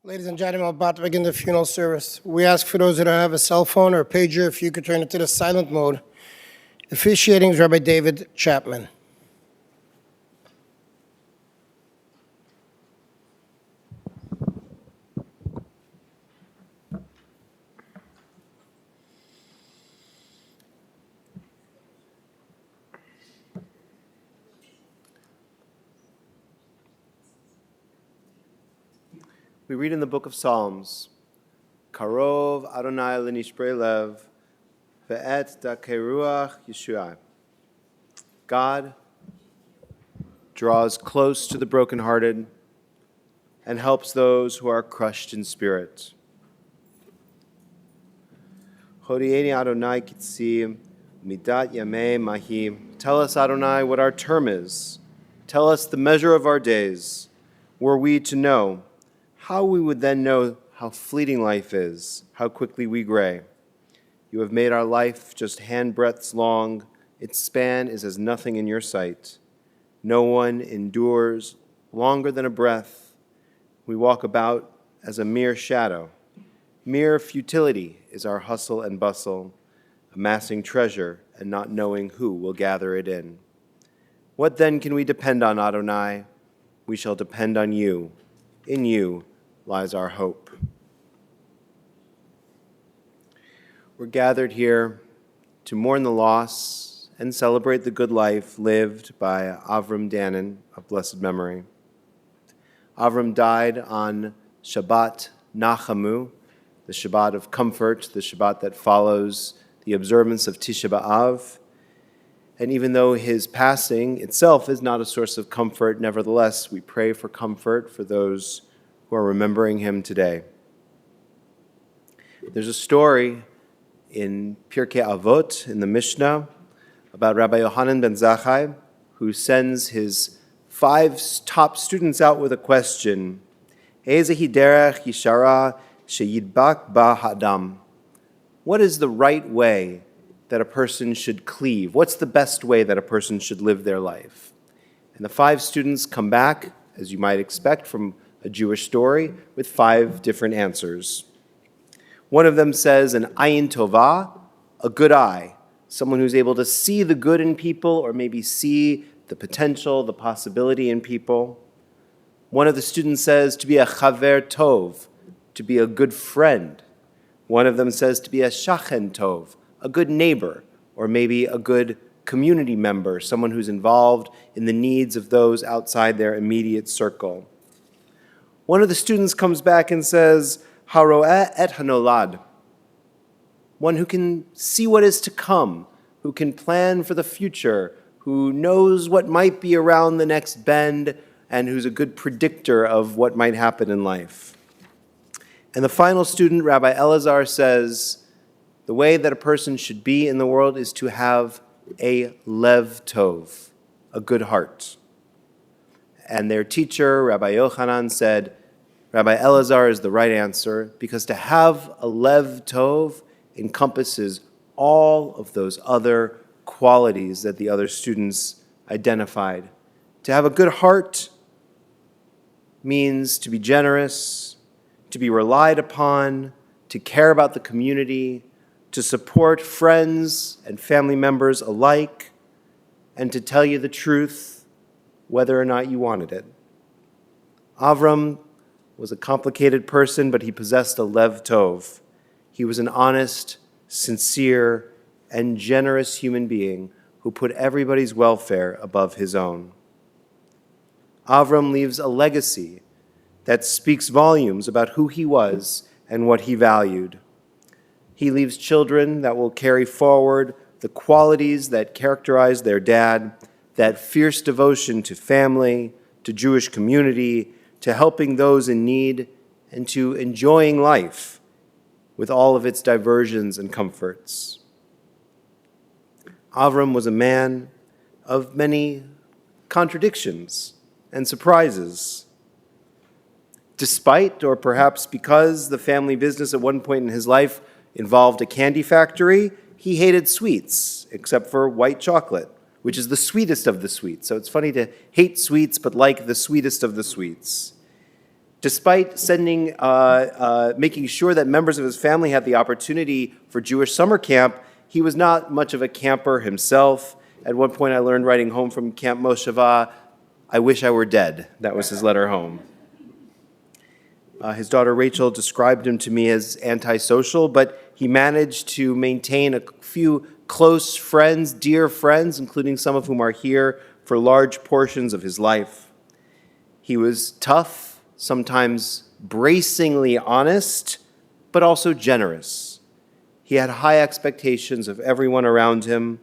Ladies and gentlemen, I'm about to begin the funeral service. We ask for those that don't have a cell phone or a pager, if you could turn it to the silent mode. Officiating is Rabbi David Chapman. We read in the book of Psalms, Karov Adonai l'nishbrei lev, ve'et dakei ruach Yeshua. God draws close to the brokenhearted and helps those who are crushed in spirit. Chodieni Adonai kitzi midat yamei mahi. Tell us, Adonai, what our term is. Tell us the measure of our days. Were we to know, how we would then know how fleeting life is, how quickly we gray. You have made our life just handbreadths long. Its span is as nothing in your sight. No one endures longer than a breath. We walk about as a mere shadow. Mere futility is our hustle and bustle, amassing treasure and not knowing who will gather it in. What then can we depend on, Adonai? We shall depend on you. In you lies our hope. We're gathered here to mourn the loss and celebrate the good life lived by Avrum Dannen of blessed memory. Avrum died on Shabbat Nachamu, the Shabbat of comfort, the Shabbat that follows the observance of Tisha B'Av. And even though his passing itself is not a source of comfort, nevertheless, we pray for comfort for those who are remembering him today. There's a story in Pirkei Avot, in the Mishnah, about Rabbi Yohanan ben Zakkai, who sends his 5 top students out with a question, Ezehi derech yishara sheyidbak ba ha'adam. What is the right way that a person should cleave? What's the best way that a person should live their life? And the 5 students come back, as you might expect from a Jewish story, with 5 different answers. One of them says an ayin tova, a good eye, someone who's able to see the good in people or maybe see the potential, the possibility in people. One of the students says to be a chaver tov, to be a good friend. One of them says to be a shachen tov, a good neighbor, or maybe a good community member, someone who's involved in the needs of those outside their immediate circle. One of the students comes back and says, Haro'eh et hanolad, one who can see what is to come, who can plan for the future, who knows what might be around the next bend, and who's a good predictor of what might happen in life. And the final student, Rabbi Elazar, says, the way that a person should be in the world is to have a lev tov, a good heart. And their teacher, Rabbi Yochanan, said, Rabbi Elazar is the right answer, because to have a lev tov encompasses all of those other qualities that the other students identified. To have a good heart means to be generous, to be relied upon, to care about the community, to support friends and family members alike, and to tell you the truth, whether or not you wanted it. Avram was a complicated person, but he possessed a lev tov. He was an honest, sincere, and generous human being who put everybody's welfare above his own. Avram leaves a legacy that speaks volumes about who he was and what he valued. He leaves children that will carry forward the qualities that characterized their dad, that fierce devotion to family, to Jewish community, to helping those in need, and to enjoying life with all of its diversions and comforts. Avram was a man of many contradictions and surprises. Despite, or perhaps because, the family business at one point in his life involved a candy factory, he hated sweets, except for white chocolate, which is the sweetest of the sweets. So it's funny to hate sweets, but like the sweetest of the sweets. Despite making sure that members of his family had the opportunity for Jewish summer camp, he was not much of a camper himself. At one point, I learned writing home from Camp Mosheva, "I wish I were dead." That was his letter home. His daughter Rachel described him to me as antisocial, but he managed to maintain a few close friends, dear friends, including some of whom are here for large portions of his life. He was tough, sometimes bracingly honest, but also generous. He had high expectations of everyone around him,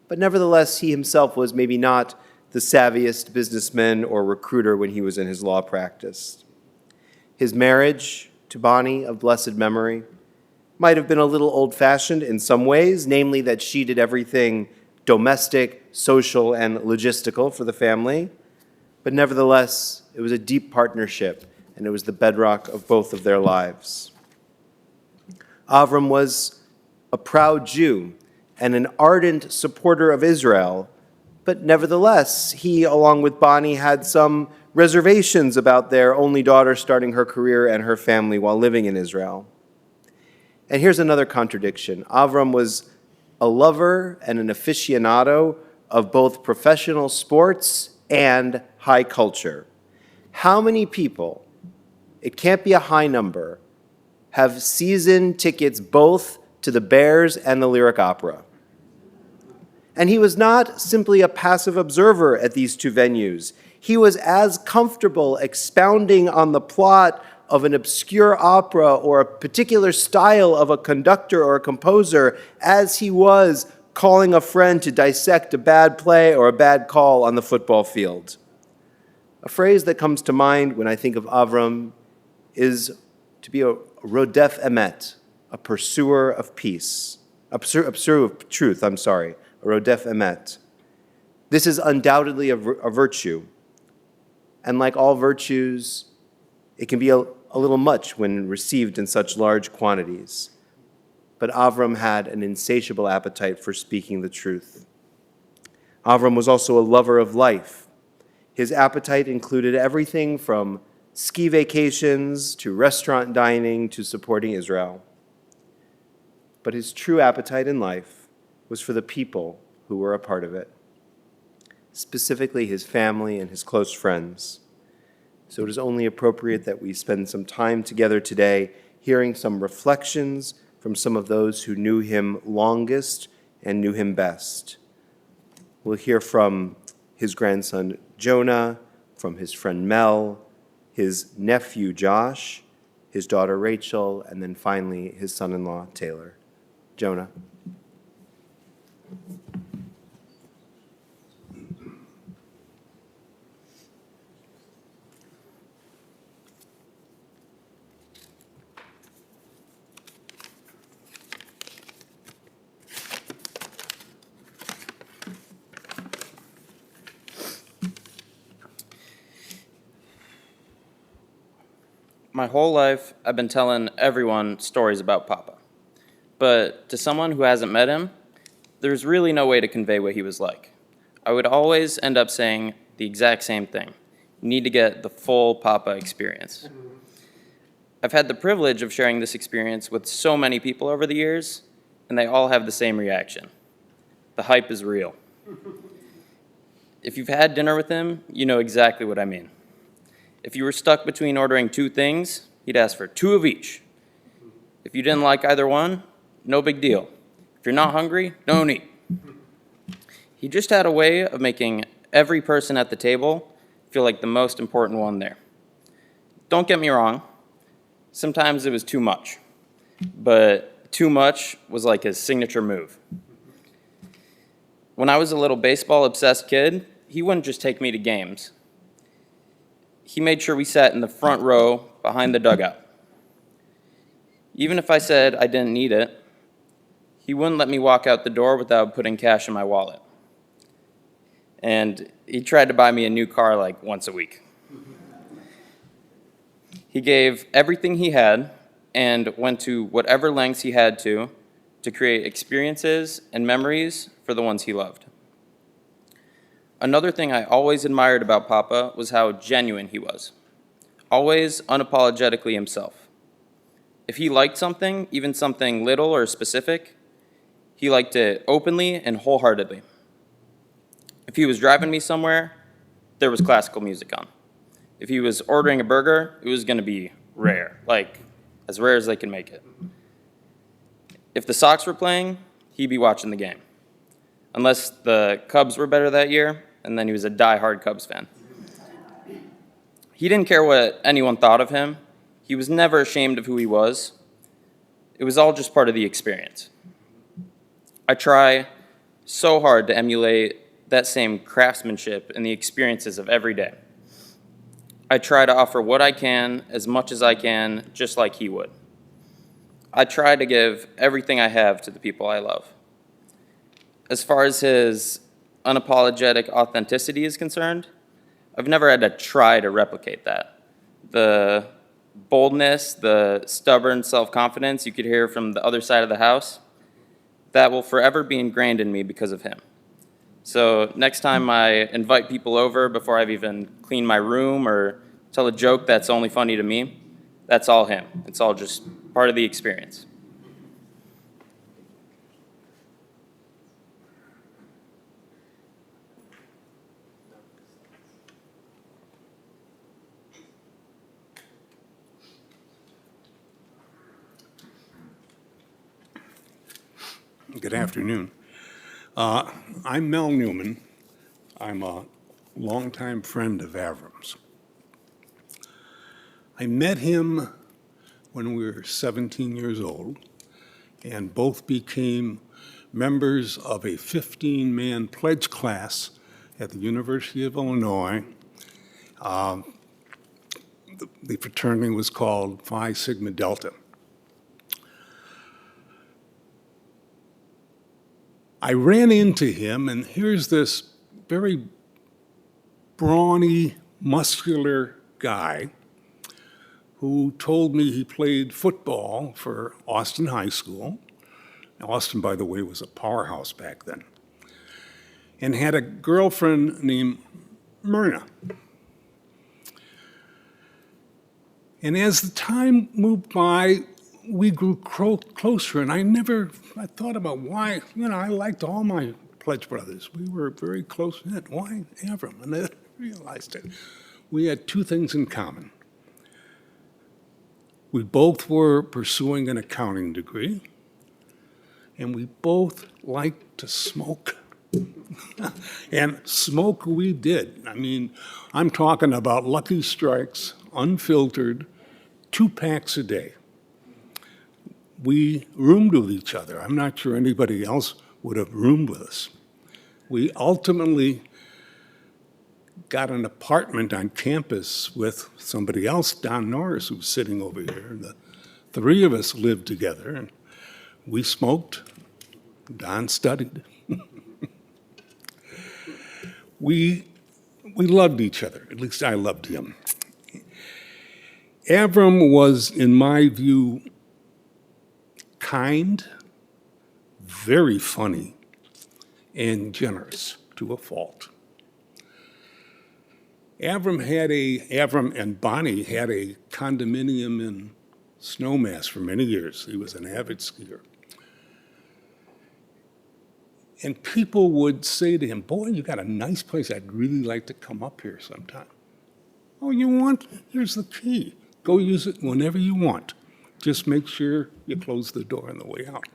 but nevertheless, he himself was maybe not the savviest businessman or recruiter when he was in his law practice. His marriage to Bonnie, of blessed memory, might have been a little old-fashioned in some ways, namely that she did everything domestic, social, and logistical for the family. But nevertheless, it was a deep partnership, and it was the bedrock of both of their lives. Avrum was a proud Jew and an ardent supporter of Israel, but nevertheless, he, along with Bonnie, had some reservations about their only daughter starting her career and her family while living in Israel. And here's another contradiction. Avrum was a lover and an aficionado of both professional sports and high culture. How many people, it can't be a high number, have season tickets both to the Bears and the Lyric Opera? And he was not simply a passive observer at these two venues. He was as comfortable expounding on the plot of an obscure opera or a particular style of a conductor or a composer as he was calling a friend to dissect a bad play or a bad call on the football field. A phrase that comes to mind when I think of Avrum is to be a rodef emet, a pursuer of peace, a pursuer of truth, a rodef emet. This is undoubtedly a virtue. And like all virtues, it can be a little much when received in such large quantities. But Avrum had an insatiable appetite for speaking the truth. Avrum was also a lover of life. His appetite included everything from ski vacations to restaurant dining to supporting Israel. But his true appetite in life was for the people who were a part of it, specifically his family and his close friends. So it is only appropriate that we spend some time together today hearing some reflections from some of those who knew him longest and knew him best. We'll hear from his grandson Jonah, from his friend Mel, his nephew Josh, his daughter Rachel, and then finally his son-in-law Taylor. Jonah. My whole life, I've been telling everyone stories about Papa. But to someone who hasn't met him, there's really no way to convey what he was like. I would always end up saying the exact same thing. You need to get the full Papa experience. I've had the privilege of sharing this experience with so many people over the years, and they all have the same reaction. The hype is real. If you've had dinner with him, you know exactly what I mean. If you were stuck between ordering two things, he'd ask for two of each. If you didn't like either one, no big deal. If you're not hungry, don't eat. He just had a way of making every person at the table feel like the most important one there. Don't get me wrong, sometimes it was too much, but too much was like his signature move. When I was a little baseball-obsessed kid, he wouldn't just take me to games. He made sure we sat in the front row behind the dugout. Even if I said I didn't need it, he wouldn't let me walk out the door without putting cash in my wallet. And he tried to buy me a new car like once a week. He gave everything he had and went to whatever lengths he had to create experiences and memories for the ones he loved. Another thing I always admired about Papa was how genuine he was. always unapologetically himself. If he liked something, even something little or specific, he liked it openly and wholeheartedly. If he was driving me somewhere, there was classical music on. If he was ordering a burger, it was going to be rare, like as rare as they can make it. If the Sox were playing, he'd be watching the game. Unless the Cubs were better that year, and then he was a die-hard Cubs fan. He didn't care what anyone thought of him. He was never ashamed of who he was. It was all just part of the experience. I try so hard to emulate that same craftsmanship in the experiences of every day. I try to offer what I can, as much as I can, just like he would. I try to give everything I have to the people I love. As far as his unapologetic authenticity is concerned, I've never had to try to replicate that. The boldness, the stubborn self-confidence you could hear from the other side of the house, that will forever be ingrained in me because of him. So next time I invite people over before I've even cleaned my room or tell a joke that's only funny to me, that's all him. It's all just part of the experience. Good afternoon. I'm Mel Newman. I'm a longtime friend of Avrum's. I met him when we were 17 years old and both became members of a 15-man pledge class at the University of Illinois. The fraternity was called Phi Sigma Delta. I ran into him, and here's this very brawny, muscular guy who told me he played football for Austin High School. Austin, by the way, was a powerhouse back then, and had a girlfriend named Myrna. And as the time moved by, we grew closer, and I thought about why, I liked all my pledge brothers. We were very close knit. Why Avrum? And then I realized it. We had two things in common. We both were pursuing an accounting degree, and we both liked to smoke. And smoke we did. I'm talking about Lucky Strikes, unfiltered, 2 packs a day. We roomed with each other. I'm not sure anybody else would have roomed with us. We ultimately got an apartment on campus with somebody else, Don Norris, who was sitting over here. And the three of us lived together, and we smoked. Don studied. We loved each other. At least I loved him. Avrum was, in my view, kind, very funny, and generous to a fault. Avrum and Bonnie had a condominium in Snowmass for many years. He was an avid skier. And people would say to him, "Boy, you got a nice place. I'd really like to come up here sometime." "Oh, you want? Here's the key. Go use it whenever you want. Just make sure you close the door on the way out."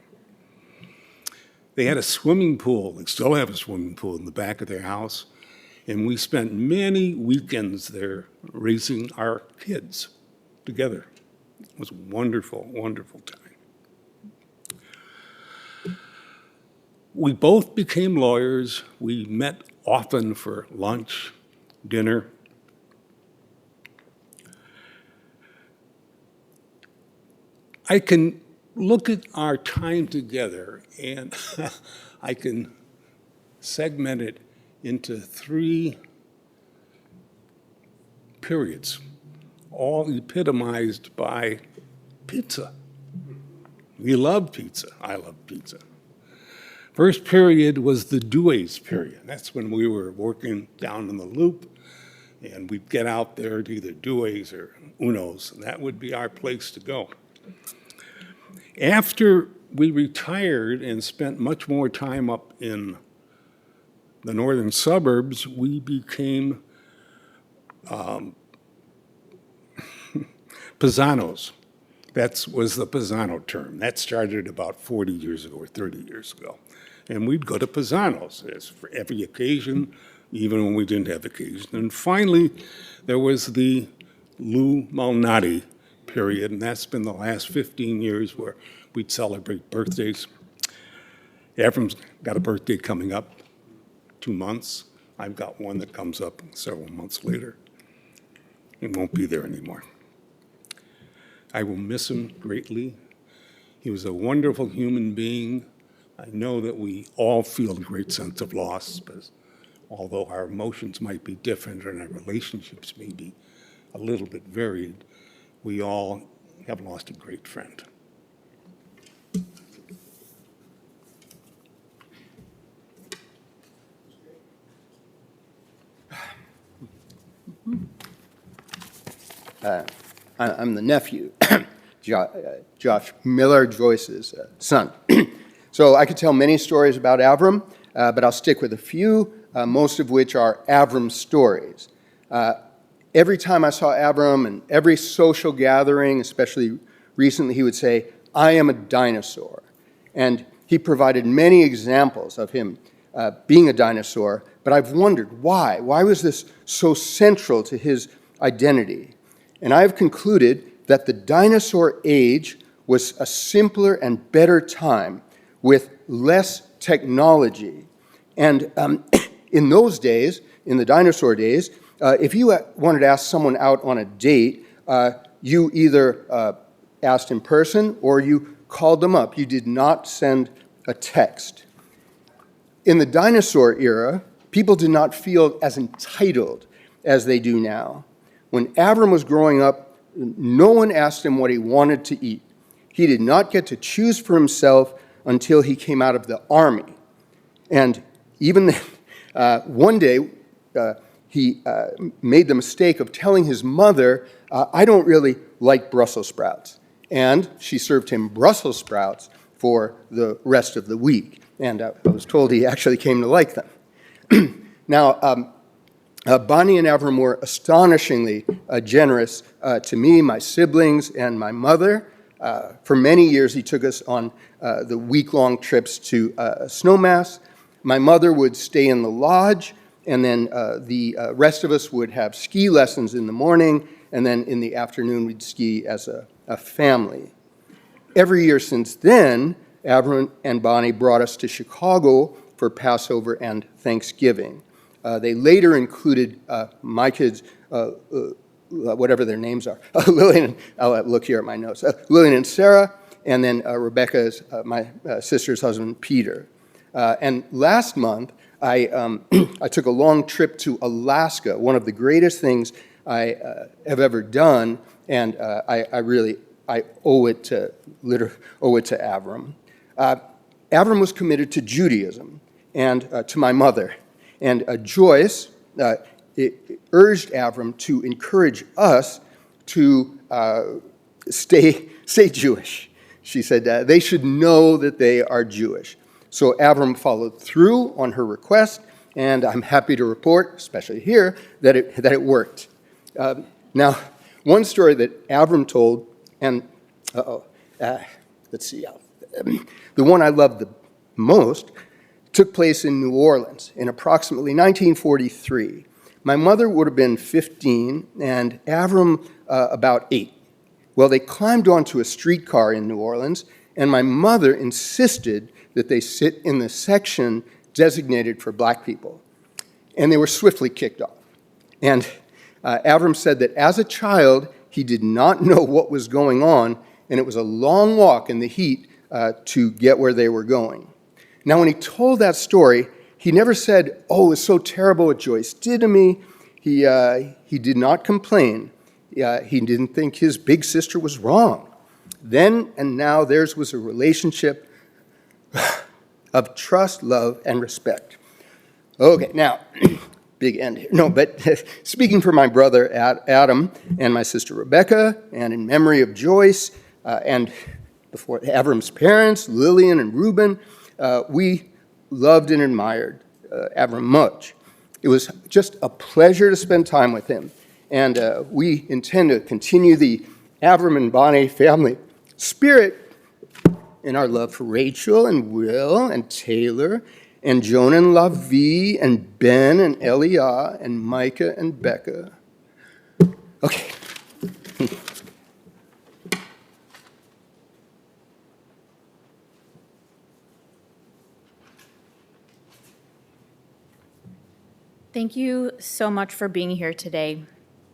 They had a swimming pool. They still have a swimming pool in the back of their house. And we spent many weekends there raising our kids together. It was a wonderful, wonderful time. We both became lawyers. We met often for lunch, dinner. I can look at our time together and I can segment it into 3 periods, all epitomized by pizza. We loved pizza. I loved pizza. First period was the Dewey's period. That's when we were working down in the Loop. And we'd get out there to either duos or unos, and that would be our place to go. After we retired and spent much more time up in the northern suburbs, we became Paisanos. That was the Paisano term. That started about 40 years ago or 30 years ago. And we'd go to Paisanos as for every occasion, even when we didn't have occasion. And finally, there was the Lou Malnati period, and that's been the last 15 years where we'd celebrate birthdays. Avram's got a birthday coming up, 2 months. I've got one that comes up several months later. He won't be there anymore. I will miss him greatly. He was a wonderful human being. I know that we all feel a great sense of loss, because although our emotions might be different and our relationships may be a little bit varied, we all have lost a great friend. I'm the nephew, Josh Miller, Joyce's son. So I could tell many stories about Avrum, but I'll stick with a few, most of which are Avrum stories. Every time I saw Avrum and every social gathering, especially recently, he would say, "I am a dinosaur." And he provided many examples of him being a dinosaur, but I've wondered why. Why was this so central to his identity? And I've concluded that the dinosaur age was a simpler and better time with less technology. And in those days, in the dinosaur days, if you wanted to ask someone out on a date, you either asked in person or you called them up. You did not send a text. In the dinosaur era, people did not feel as entitled as they do now. When Avrum was growing up, no one asked him what he wanted to eat. He did not get to choose for himself until he came out of the army. And even then, one day, he made the mistake of telling his mother, "I don't really like Brussels sprouts." And she served him Brussels sprouts for the rest of the week. And I was told he actually came to like them. Now, Bonnie and Avrum were astonishingly generous to me, my siblings, and my mother. For many years, he took us on the week-long trips to Snowmass. My mother would stay in the lodge, and then the rest of us would have ski lessons in the morning, and then in the afternoon, we'd ski as a family. Every year since then, Avrum and Bonnie brought us to Chicago for Passover and Thanksgiving. They later included my kids, whatever their names are, Lillian, I'll look here at my notes, Lillian and Sarah, and then Rebecca's, my sister's husband, Peter. And last month, I took a long trip to Alaska, one of the greatest things I have ever done, and I owe it to Avrum. Avrum was committed to Judaism and to my mother. And Joyce urged Avrum to encourage us to stay Jewish. She said they should know that they are Jewish. So Avrum followed through on her request, and I'm happy to report, especially here, that it worked. Now, one story that Avrum told, and let's see, the one I love the most took place in New Orleans in approximately 1943. My mother would have been 15 and Avrum about 8. Well, they climbed onto a streetcar in New Orleans, and my mother insisted that they sit in the section designated for black people. And they were swiftly kicked off. And Avrum said that as a child, he did not know what was going on, and it was a long walk in the heat to get where they were going. Now, when he told that story, he never said, "Oh, it's so terrible what Joyce did to me." He did not complain. He didn't think his big sister was wrong. Then and now, theirs was a relationship of trust, love, and respect. Okay, now, big end here. No, but speaking for my brother Adam and my sister Rebecca, and in memory of Joyce, and before Avram's parents, Lillian and Reuben, we loved and admired Avrum much. It was just a pleasure to spend time with him, and we intend to continue the Avrum and Bonnie family spirit in our love for Rachel and Will and Taylor and Joan and Lavi and Ben and Elia and Micah and Becca. Okay. Thank you so much for being here today.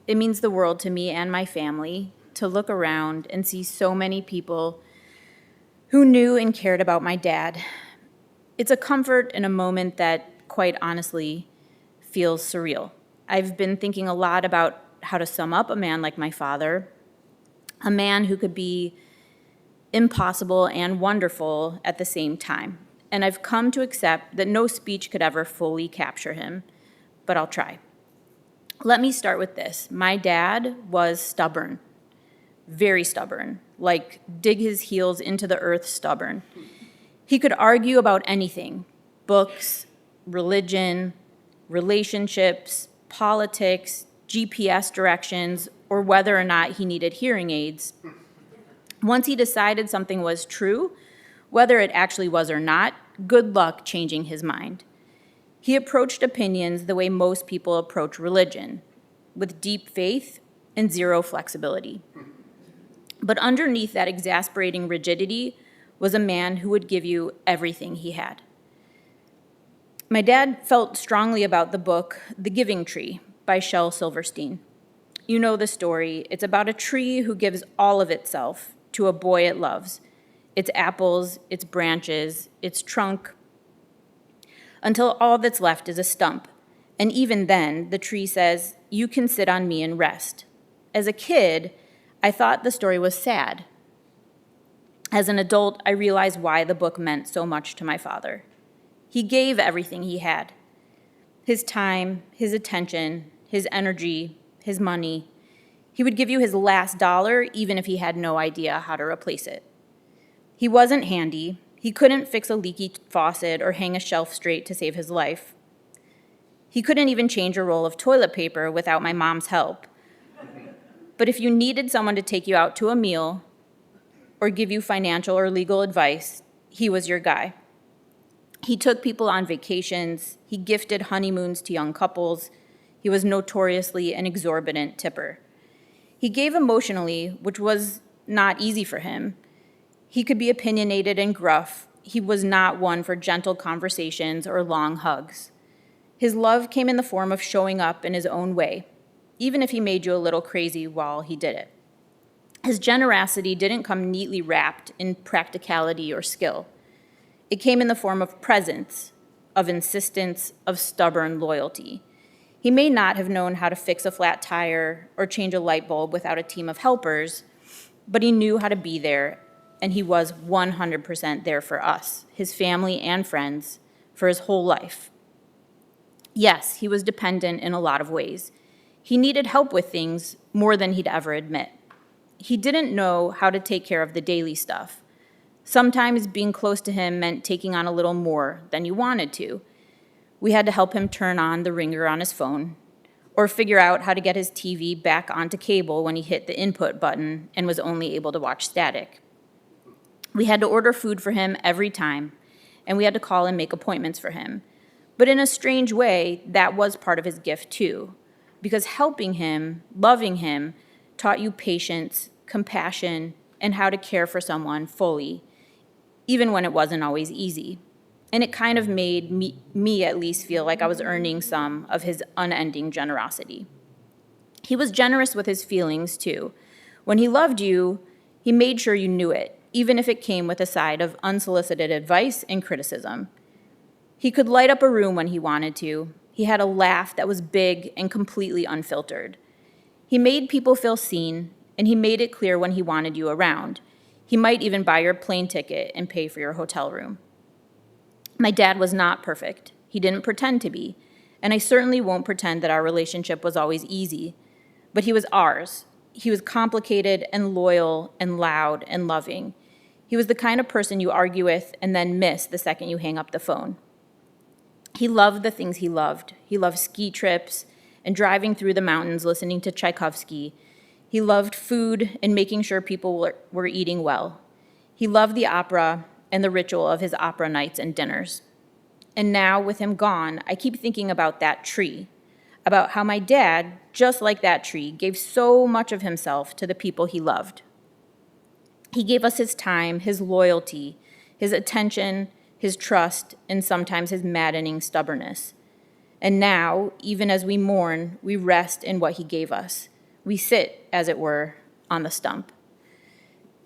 It means the world to me and my family to look around and see so many people who knew and cared about my dad. It's a comfort in a moment that, quite honestly, feels surreal. I've been thinking a lot about how to sum up a man like my father, a man who could be impossible and wonderful at the same time. And I've come to accept that no speech could ever fully capture him, but I'll try. Let me start with this. My dad was stubborn, very stubborn, like dig his heels into the earth stubborn. He could argue about anything, books, religion, relationships, politics, GPS directions, or whether or not he needed hearing aids. Once he decided something was true, whether it actually was or not, good luck changing his mind. He approached opinions the way most people approach religion, with deep faith and zero flexibility. But underneath that exasperating rigidity was a man who would give you everything he had. My dad felt strongly about the book The Giving Tree by Shel Silverstein. You know the story. It's about a tree who gives all of itself to a boy it loves, its apples, its branches, its trunk, until all that's left is a stump. And even then, the tree says, "You can sit on me and rest." As a kid, I thought the story was sad. As an adult, I realized why the book meant so much to my father. He gave everything he had: his time, his attention, his energy, his money. He would give you his last dollar even if he had no idea how to replace it. He wasn't handy. He couldn't fix a leaky faucet or hang a shelf straight to save his life. He couldn't even change a roll of toilet paper without my mom's help. But if you needed someone to take you out to a meal or give you financial or legal advice, he was your guy. He took people on vacations. He gifted honeymoons to young couples. He was notoriously an exorbitant tipper. He gave emotionally, which was not easy for him. He could be opinionated and gruff. He was not one for gentle conversations or long hugs. His love came in the form of showing up in his own way, even if he made you a little crazy while he did it. His generosity didn't come neatly wrapped in practicality or skill. It came in the form of presence, of insistence, of stubborn loyalty. He may not have known how to fix a flat tire or change a light bulb without a team of helpers, but he knew how to be there, and he was 100% there for us, his family and friends, for his whole life. Yes, he was dependent in a lot of ways. He needed help with things more than he'd ever admit. He didn't know how to take care of the daily stuff. Sometimes being close to him meant taking on a little more than you wanted to. We had to help him turn on the ringer on his phone, or figure out how to get his TV back onto cable when he hit the input button and was only able to watch static. We had to order food for him every time, and we had to call and make appointments for him. But in a strange way, that was part of his gift too, because helping him, loving him, taught you patience, compassion, and how to care for someone fully, even when it wasn't always easy. And it kind of made me at least feel like I was earning some of his unending generosity. He was generous with his feelings too. When he loved you, he made sure you knew it, even if it came with a side of unsolicited advice and criticism. He could light up a room when he wanted to. He had a laugh that was big and completely unfiltered. He made people feel seen, and he made it clear when he wanted you around. He might even buy your plane ticket and pay for your hotel room. My dad was not perfect. He didn't pretend to be. And I certainly won't pretend that our relationship was always easy, but he was ours. He was complicated and loyal and loud and loving. He was the kind of person you argue with and then miss the second you hang up the phone. He loved the things he loved. He loved ski trips and driving through the mountains listening to Tchaikovsky. He loved food and making sure people were eating well. He loved the opera and the ritual of his opera nights and dinners. And now, with him gone, I keep thinking about that tree, about how my dad, just like that tree, gave so much of himself to the people he loved. He gave us his time, his loyalty, his attention, his trust, and sometimes his maddening stubbornness. And now, even as we mourn, we rest in what he gave us. We sit, as it were, on the stump.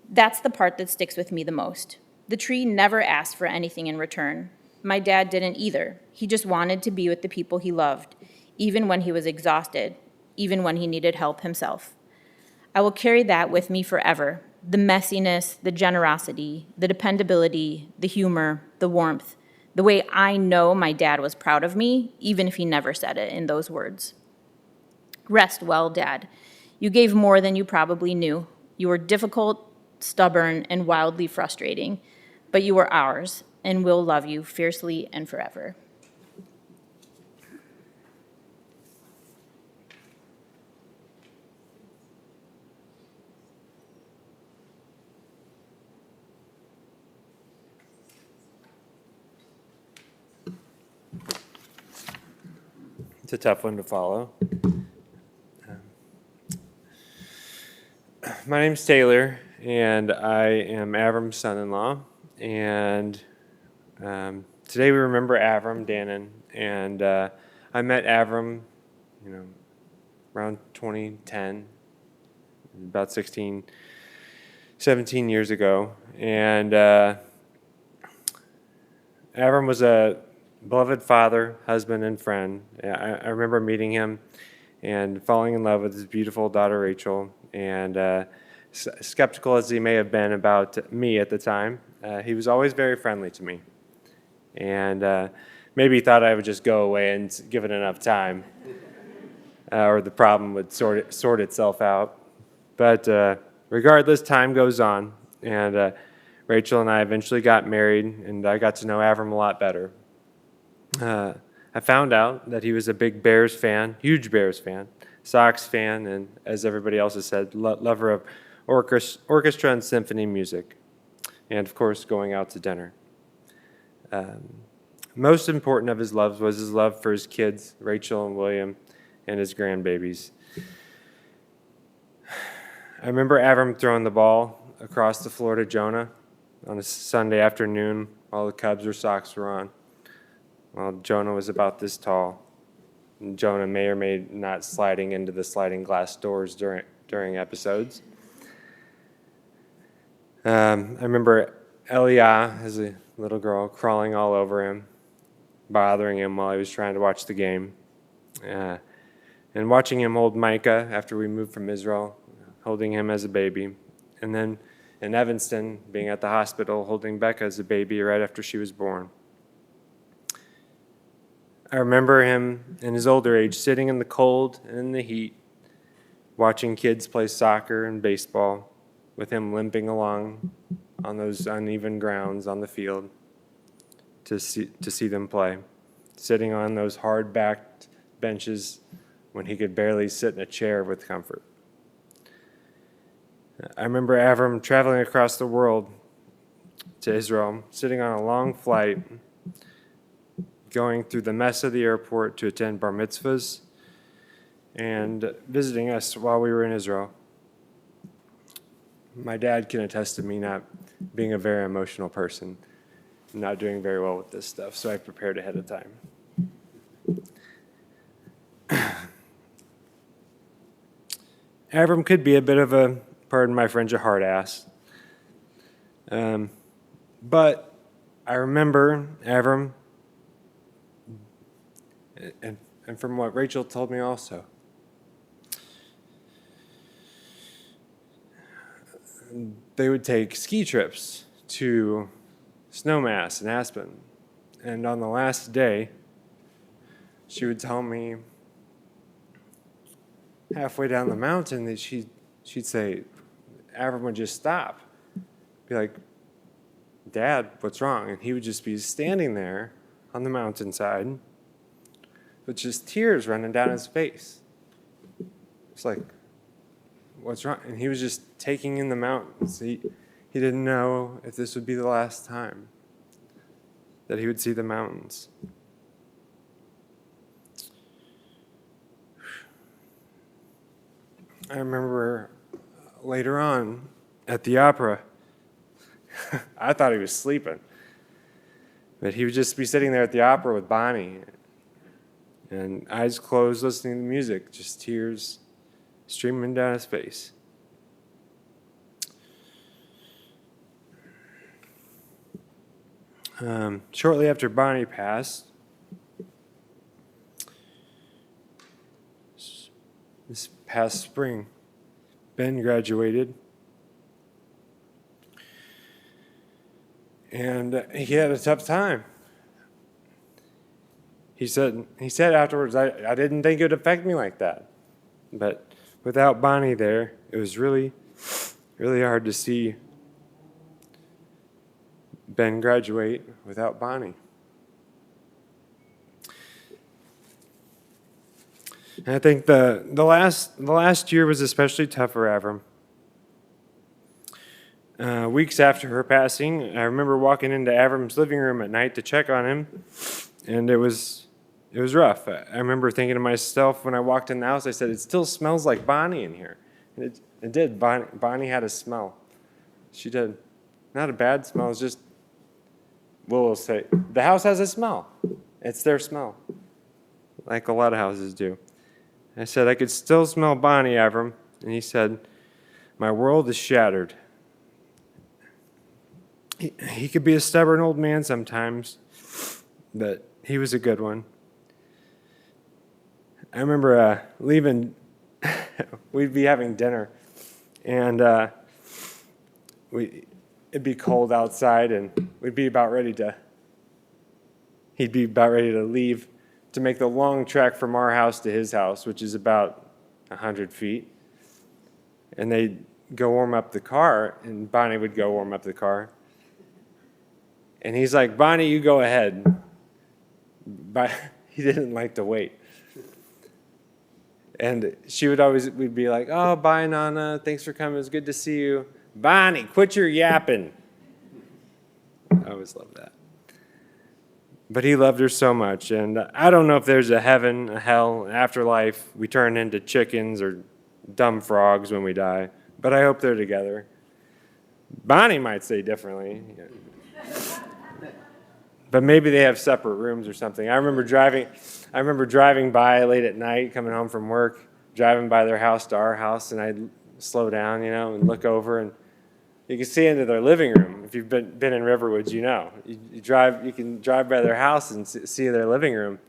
That's the part that sticks with me the most. The tree never asked for anything in return. My dad didn't either. He just wanted to be with the people he loved, even when he was exhausted, even when he needed help himself. I will carry that with me forever. The messiness, the generosity, the dependability, the humor, the warmth, the way I know my dad was proud of me, even if he never said it in those words. Rest well, Dad. You gave more than you probably knew. You were difficult, stubborn, and wildly frustrating, but you were ours, and we'll love you fiercely and forever. It's a tough one to follow. My name's Taylor, and I am Avram's son-in-law. And today we remember Avrum, Dannen. And I met Avrum, around 2010, about 17 years ago. And Avrum was a beloved father, husband, and friend. I remember meeting him and falling in love with his beautiful daughter, Rachel. And skeptical as he may have been about me at the time, he was always very friendly to me. And maybe he thought I would just go away and give it enough time, or the problem would sort itself out. But regardless, time goes on, and Rachel and I eventually got married, and I got to know Avrum a lot better. I found out that he was a big Bears fan, huge Bears fan, Sox fan, and as everybody else has said, lover of orchestra and symphony music, and of course, going out to dinner. Most important of his love was his love for his kids, Rachel and William, and his grandbabies. I remember Avrum throwing the ball across the floor to Jonah on a Sunday afternoon while the Cubs or Sox were on. Well, Jonah was about this tall. And Jonah may or may not sliding into the sliding glass doors during episodes. I remember Elia, as a little girl, crawling all over him, bothering him while he was trying to watch the game. And watching him hold Micah after we moved from Israel, holding him as a baby. And then in Evanston, being at the hospital, holding Becca as a baby right after she was born. I remember him in his older age sitting in the cold and in the heat, watching kids play soccer and baseball, with him limping along on those uneven grounds on the field to see them play, sitting on those hard-backed benches when he could barely sit in a chair with comfort. I remember Avrum traveling across the world to Israel, sitting on a long flight, going through the mess of the airport to attend bar mitzvahs, and visiting us while we were in Israel. My dad can attest to me not being a very emotional person, not doing very well with this stuff, so I prepared ahead of time. Avrum could be a bit of a, pardon my French, a hard ass. But I remember Avrum, and from what Rachel told me also, they would take ski trips to Snowmass in Aspen. And on the last day, she would tell me halfway down the mountain that she'd say, Avrum would just stop. Be like, Dad, what's wrong? And he would just be standing there on the mountainside with just tears running down his face. It's like, what's wrong? And he was just taking in the mountains. He didn't know if this would be the last time that he would see the mountains. I remember later on at the opera, I thought he was sleeping. But he would just be sitting there at the opera with Bonnie, and eyes closed, listening to music, just tears streaming down his face. Shortly after Bonnie passed, this past spring, Ben graduated. And he had a tough time. He said afterwards, I didn't think it would affect me like that. But without Bonnie there, it was really, really hard to see Ben graduate without Bonnie. And I think the last year was especially tough for Avrum. Weeks after her passing, I remember walking into Avrum's living room at night to check on him, and it was rough. I remember thinking to myself when I walked in the house, I said, it still smells like Bonnie in here. And it did. Bonnie had a smell. She did. Not a bad smell, it's just, we'll say, the house has a smell. It's their smell, like a lot of houses do. I said, I could still smell Bonnie, Avrum. And he said, my world is shattered. He could be a stubborn old man sometimes, but he was a good one. I remember leaving, we'd be having dinner, and it'd be cold outside, and he'd be about ready to leave to make the long trek from our house to his house, which is about 100 feet. And they'd go warm up the car, and Bonnie would go warm up the car. And he's like, Bonnie, you go ahead. But he didn't like to wait. And we'd be like, oh, bye, Nana. Thanks for coming. It was good to see you. Bonnie, quit your yapping. I always loved that. But he loved her so much. And I don't know if there's a heaven, a hell, an afterlife. We turn into chickens or dumb frogs when we die. But I hope they're together. Bonnie might say differently. But maybe they have separate rooms or something. I remember driving by late at night, coming home from work, driving by their house to our house, and I'd slow down, and look over, and you can see into their living room. If you've been in Riverwoods, you know. You can drive by their house and see their living room.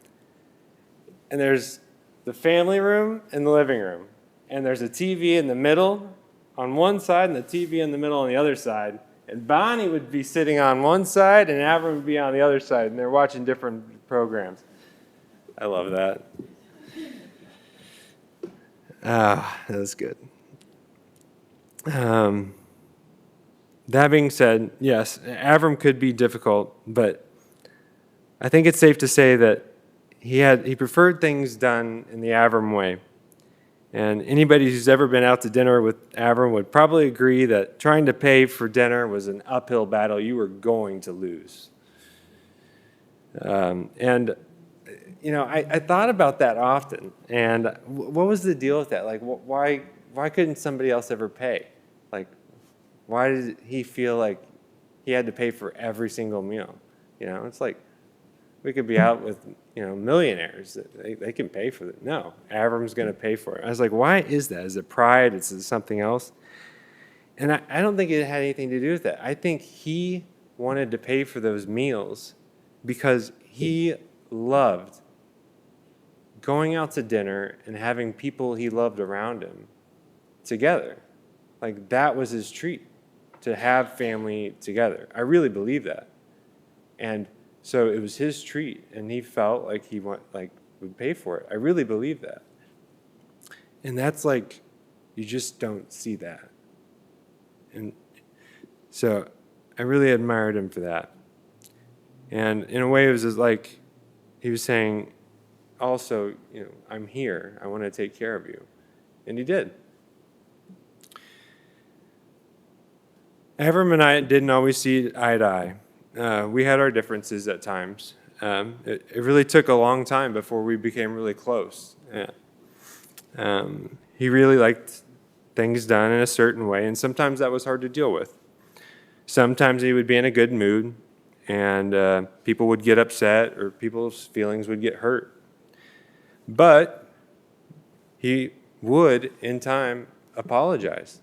And there's the family room and the living room. And there's a TV in the middle on one side and the TV in the middle on the other side. And Bonnie would be sitting on one side, and Avrum would be on the other side, and they're watching different programs. I love that. That was good. That being said, yes, Avrum could be difficult, but I think it's safe to say that he preferred things done in the Avrum way. And anybody who's ever been out to dinner with Avrum would probably agree that trying to pay for dinner was an uphill battle you were going to lose. I thought about that often. And what was the deal with that? Like, why couldn't somebody else ever pay? Like, why did he feel like he had to pay for every single meal? It's like we could be out with millionaires. They can pay for it. No, Avrum's going to pay for it. I was like, why is that? Is it pride? Is it something else? And I don't think it had anything to do with that. I think he wanted to pay for those meals because he loved going out to dinner and having people he loved around him together. Like, that was his treat, to have family together. I really believe that. And so it was his treat, and he felt like would pay for it. I really believe that. And that's like, you just don't see that. And so I really admired him for that. And in a way, it was just like he was saying, also, I'm here. I want to take care of you. And he did. Avrum and I didn't always see eye to eye. We had our differences at times. It really took a long time before we became really close. He really liked things done in a certain way, and sometimes that was hard to deal with. Sometimes he would be in a good mood, and people would get upset, or people's feelings would get hurt. But he would, in time, apologize.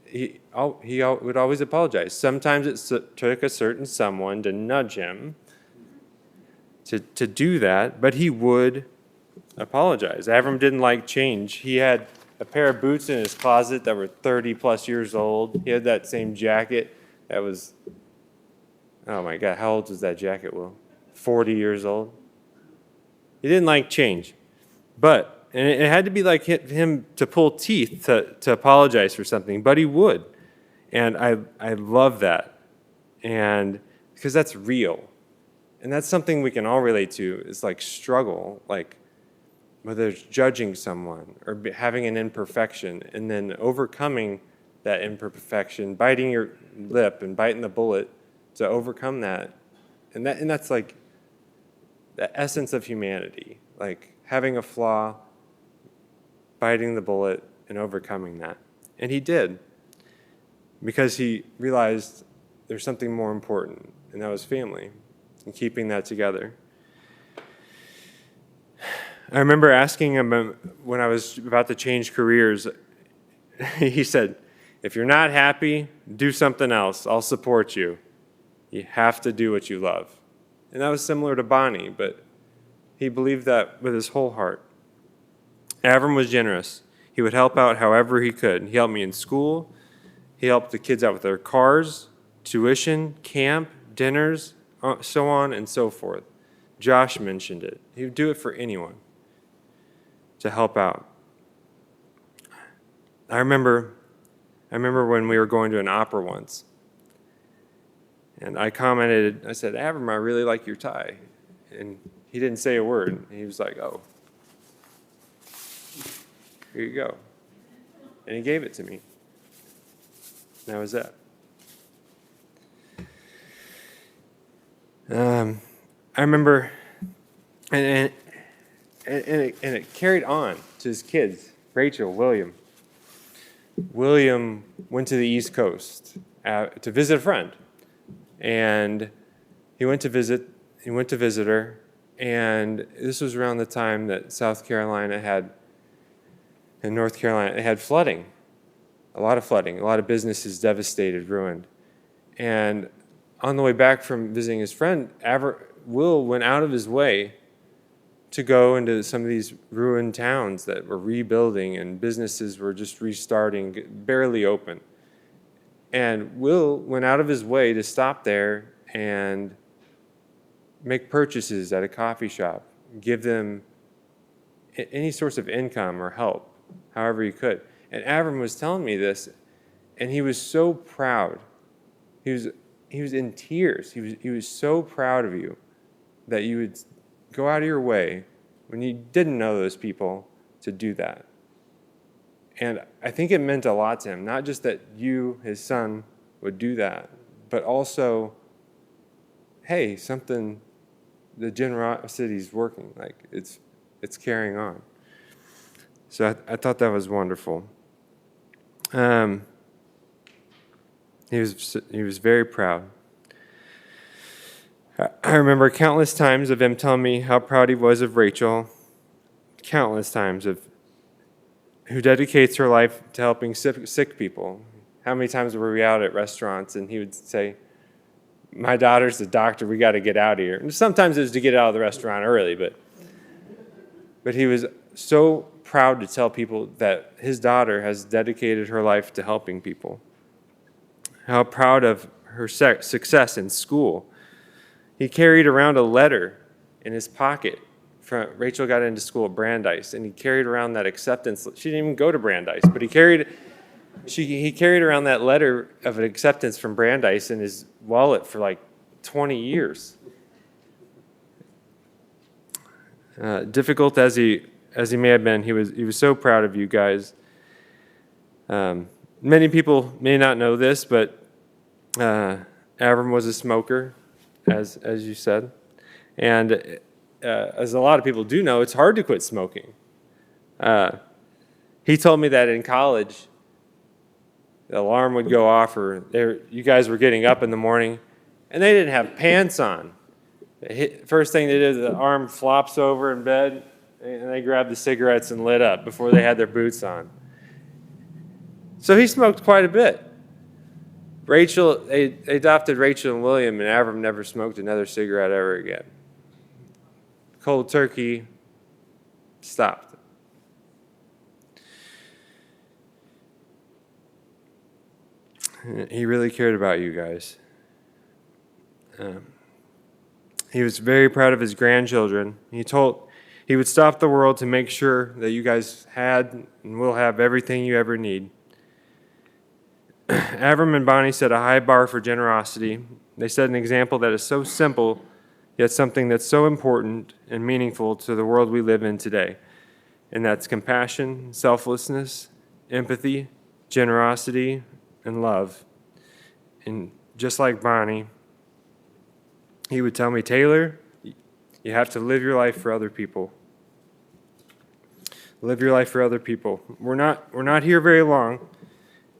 He would always apologize. Sometimes it took a certain someone to nudge him to do that, but he would apologize. Avrum didn't like change. He had a pair of boots in his closet that were 30 plus years old. He had that same jacket that was, oh my God, how old was that jacket, Will? 40 years old. He didn't like change. And it had to be like him to pull teeth to apologize for something, but he would. And I love that. And because that's real. And that's something we can all relate to, is like struggle, like whether it's judging someone or having an imperfection and then overcoming that imperfection, biting your lip and biting the bullet to overcome that. And that's like the essence of humanity, like having a flaw, biting the bullet, and overcoming that. And he did, because he realized there's something more important, and that was family, and keeping that together. I remember asking him when I was about to change careers, he said, if you're not happy, do something else. I'll support you. You have to do what you love. And that was similar to Bonnie, but he believed that with his whole heart. Avrum was generous. He would help out however he could. He helped me in school. He helped the kids out with their cars, tuition, camp, dinners, so on and so forth. Josh mentioned it. He would do it for anyone to help out. I remember when we were going to an opera once, and I commented, I said, Avrum, I really like your tie. And he didn't say a word. He was like, oh, here you go. And he gave it to me. And that was that. I remember, and it carried on to his kids, Rachel, William. William went to the East Coast to visit a friend. And he went to visit her, and this was around the time that South Carolina had, and North Carolina, they had flooding, a lot of businesses devastated, ruined. And on the way back from visiting his friend, Will went out of his way to go into some of these ruined towns that were rebuilding and businesses were just restarting, barely open. And Will went out of his way to stop there and make purchases at a coffee shop, give them any source of income or help, however he could. And Avrum was telling me this, and he was so proud. He was in tears. He was so proud of you that you would go out of your way when you didn't know those people to do that. And I think it meant a lot to him, not just that you, his son, would do that, but also, hey, the generosity is working, like it's carrying on. So I thought that was wonderful. He was very proud. I remember countless times of him telling me how proud he was of Rachel, countless times of who dedicates her life to helping sick people. How many times were we out at restaurants and he would say, my daughter's the doctor, we got to get out of here. And sometimes it was to get out of the restaurant early, but he was so proud to tell people that his daughter has dedicated her life to helping people. How proud of her success in school. He carried around a letter in his pocket Rachel got into school at Brandeis, and he carried around that acceptance. She didn't even go to Brandeis, but he carried around that letter of an acceptance from Brandeis in his wallet for like 20 years. Difficult as he may have been, he was so proud of you guys. Many people may not know this, but Avrum was a smoker, as you said, and as a lot of people do know, it's hard to quit smoking. He told me that in college, the alarm would go off, or you guys were getting up in the morning, and they didn't have pants on. First thing they did, the arm flops over in bed, and they grabbed the cigarettes and lit up before they had their boots on. So he smoked quite a bit. They adopted Rachel and William, and Avrum never smoked another cigarette ever again. Cold turkey, stopped. He really cared about you guys. He was very proud of his grandchildren. He would stop the world to make sure that you guys had and will have everything you ever need. Avrum and Bonnie set a high bar for generosity. They set an example that is so simple, yet something that's so important and meaningful to the world we live in today. And that's compassion, selflessness, empathy, generosity, and love. And just like Bonnie, he would tell me, Taylor, you have to live your life for other people. Live your life for other people. We're not here very long.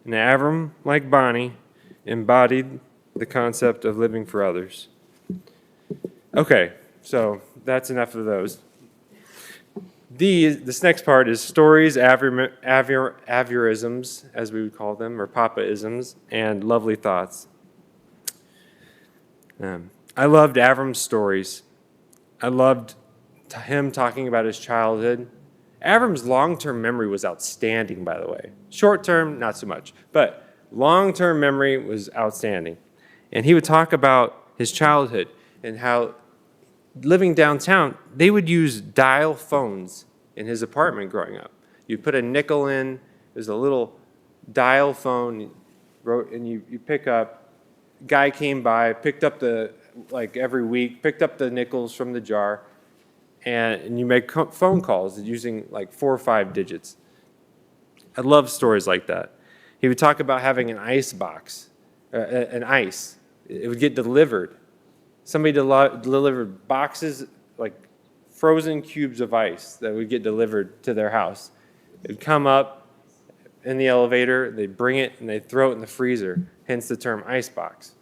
And Avrum, like Bonnie, embodied the concept of living for others. Okay, so that's enough of those. This next part is stories, Avurisms, as we would call them, or Papa-isms, and lovely thoughts. I loved Avrum's stories. I loved him talking about his childhood. Avrum's long-term memory was outstanding, by the way. Short-term, not so much, but long-term memory was outstanding. And he would talk about his childhood and how living downtown, they would use dial phones in his apartment growing up. You put a nickel in, there's a little dial phone, and you pick up. Guy came by, picked up every week, picked up the nickels from the jar, and you make phone calls using like 4 or 5 digits. I love stories like that. He would talk about having an ice box, an ice. It would get delivered. Somebody delivered boxes, like frozen cubes of ice that would get delivered to their house. It would come up in the elevator, they'd bring it, and they'd throw it in the freezer, hence the term ice box.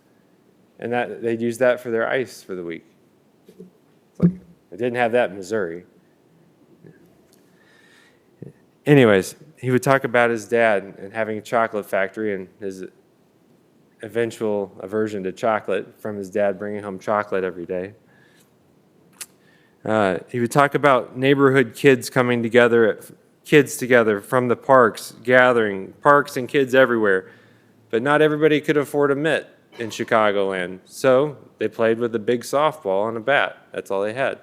And they'd use that for their ice for the week. It's like, I didn't have that in Missouri. Anyways, he would talk about his dad and having a chocolate factory and his eventual aversion to chocolate from his dad bringing home chocolate every day. He would talk about neighborhood kids coming together, from the parks, gathering, parks and kids everywhere. But not everybody could afford a mitt in Chicagoland. So they played with a big softball and a bat. That's all they had.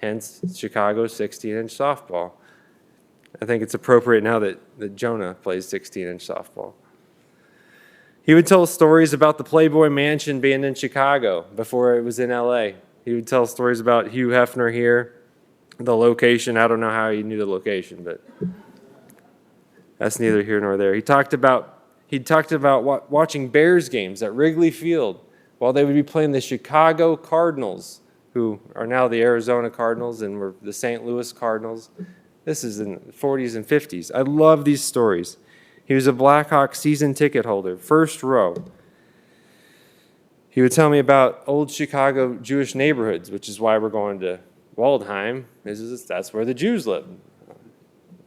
Hence, Chicago's 16-inch softball. I think it's appropriate now that Jonah plays 16-inch softball. He would tell stories about the Playboy Mansion being in Chicago before it was in L.A. He would tell stories about Hugh Hefner here, the location. I don't know how he knew the location, but that's neither here nor there. He talked about watching Bears games at Wrigley Field while they would be playing the Chicago Cardinals, who are now the Arizona Cardinals and were the St. Louis Cardinals. This is in the 40s and 50s. I love these stories. He was a Blackhawks season ticket holder, first row. He would tell me about old Chicago Jewish neighborhoods, which is why we're going to Waldheim. That's where the Jews live.